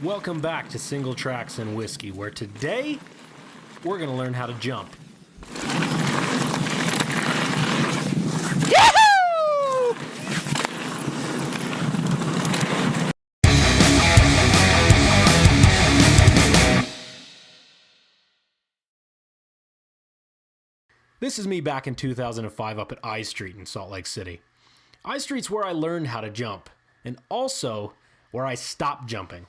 Welcome back to Single Tracks and Whiskey, where today we're going to learn how to jump. Yahoo! This is me back in 2005 up at I Street in Salt Lake City. I Street's where I learned how to jump, and also where I stopped jumping.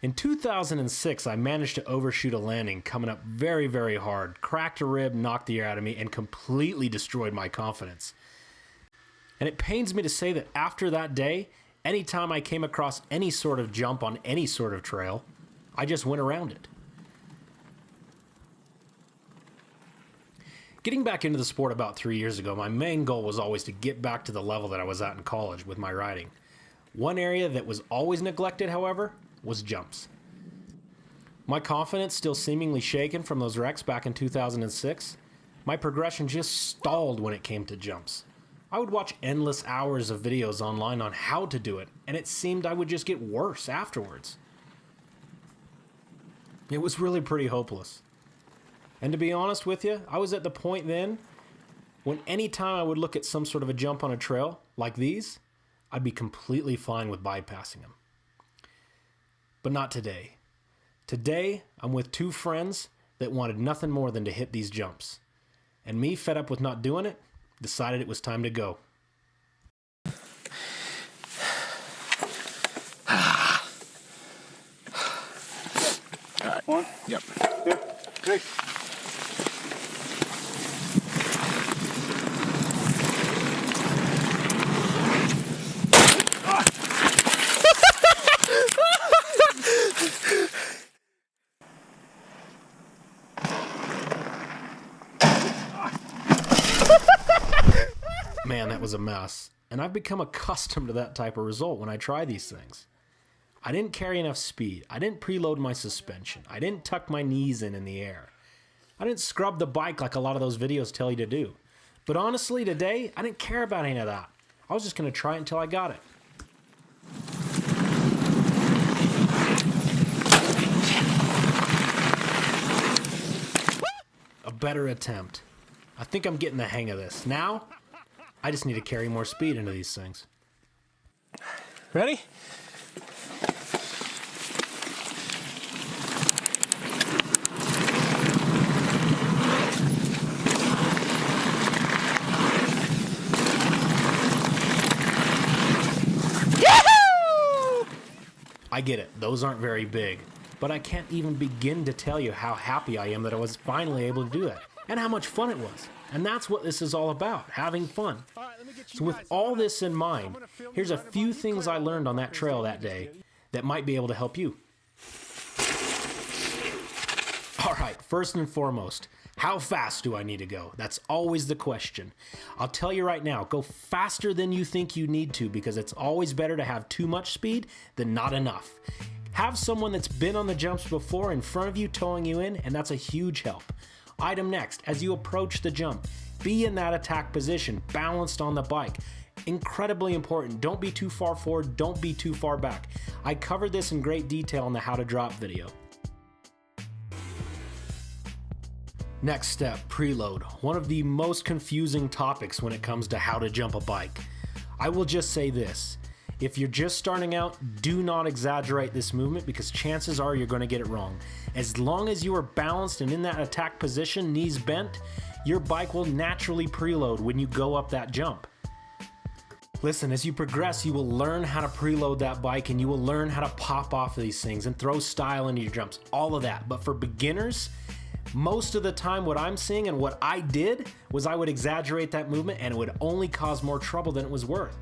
In 2006, I managed to overshoot a landing coming up very, very hard, cracked a rib, knocked the air out of me, and completely destroyed my confidence. And it pains me to say that after that day, anytime I came across any sort of jump on any sort of trail, I just went around it. Getting back into the sport about 3 years ago, my main goal was always to get back to the level that I was at in college with my riding. One area that was always neglected, however, was jumps. My confidence still seemingly shaken from those wrecks back in 2006, my progression just stalled when it came to jumps. I would watch endless hours of videos online on how to do it, and it seemed I would just get worse afterwards. It was really pretty hopeless. And to be honest with you, I was at the point then when anytime I would look at some sort of a jump on a trail like these, I'd be completely fine with bypassing them. But not today. Today, I'm with two friends that wanted nothing more than to hit these jumps. And me, fed up with not doing it, decided it was time to go. All right. One. Yep. Two. Three. Man, that was a mess. And I've become accustomed to that type of result when I try these things. I didn't carry enough speed. I didn't preload my suspension. I didn't tuck my knees in the air. I didn't scrub the bike like a lot of those videos tell you to do. But honestly, today, I didn't care about any of that. I was just going to try it until I got it. A better attempt. I think I'm getting the hang of this. Now, I just need to carry more speed into these things. Ready? Yahoo! I get it. Those aren't very big. But I can't even begin to tell you how happy I am that I was finally able to do that. And how much fun it was. And that's what this is all about, having fun. So with all this in mind, here's a few things I learned on that trail that day that might be able to help you. All right, first and foremost, how fast do I need to go? That's always the question. I'll tell you right now, go faster than you think you need to, because it's always better to have too much speed than not enough. Have someone that's been on the jumps before in front of you towing you in, and that's a huge help. Item next, as you approach the jump, be in that attack position, balanced on the bike. Incredibly important. Don't be too far forward, don't be too far back. I covered this in great detail in the How to Drop video. Next step, preload. One of the most confusing topics when it comes to how to jump a bike. I will just say this. If you're just starting out, do not exaggerate this movement, because chances are you're going to get it wrong. As long as you are balanced and in that attack position, knees bent, your bike will naturally preload when you go up that jump. Listen, as you progress, you will learn how to preload that bike, and you will learn how to pop off of these things and throw style into your jumps, all of that. But for beginners, most of the time what I'm seeing and what I did was I would exaggerate that movement, and it would only cause more trouble than it was worth.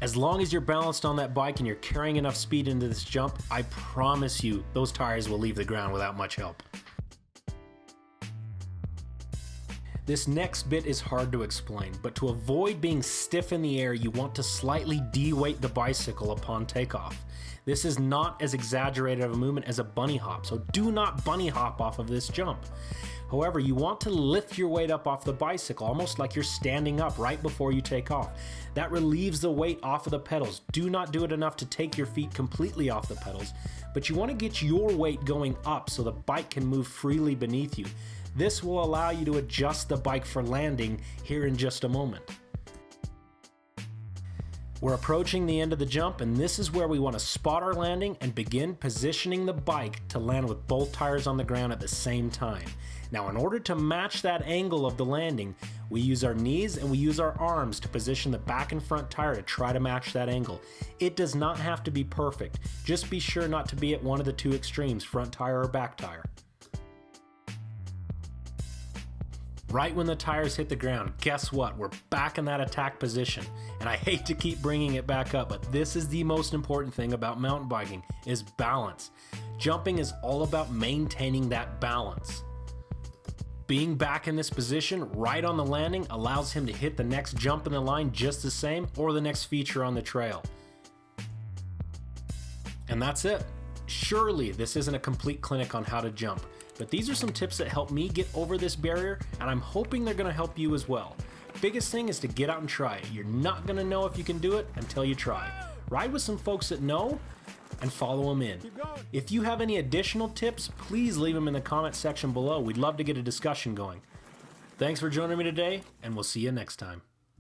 As long as you're balanced on that bike and you're carrying enough speed into this jump, I promise you those tires will leave the ground without much help. This next bit is hard to explain, but to avoid being stiff in the air, you want to slightly de-weight the bicycle upon takeoff. This is not as exaggerated of a movement as a bunny hop, so do not bunny hop off of this jump. However, you want to lift your weight up off the bicycle, almost like you're standing up right before you take off. That relieves the weight off of the pedals. Do not do it enough to take your feet completely off the pedals, but you want to get your weight going up so the bike can move freely beneath you. This will allow you to adjust the bike for landing here in just a moment. We're approaching the end of the jump, and this is where we want to spot our landing and begin positioning the bike to land with both tires on the ground at the same time. Now, in order to match that angle of the landing, we use our knees and we use our arms to position the back and front tire to try to match that angle. It does not have to be perfect. Just be sure not to be at one of the two extremes, front tire or back tire. Right when the tires hit the ground, guess what? We're back in that attack position. And I hate to keep bringing it back up, but this is the most important thing about mountain biking, is balance. Jumping is all about maintaining that balance. Being back in this position right on the landing allows him to hit the next jump in the line just the same, or the next feature on the trail. And that's it. Surely this isn't a complete clinic on how to jump, but these are some tips that help me get over this barrier, and I'm hoping they're going to help you as well. Biggest thing is to get out and try it. You're not going to know if you can do it until you try. Ride with some folks that know and follow them in. If you have any additional tips, please leave them in the comment section below. We'd love to get a discussion going. Thanks for joining me today, and we'll see you next time.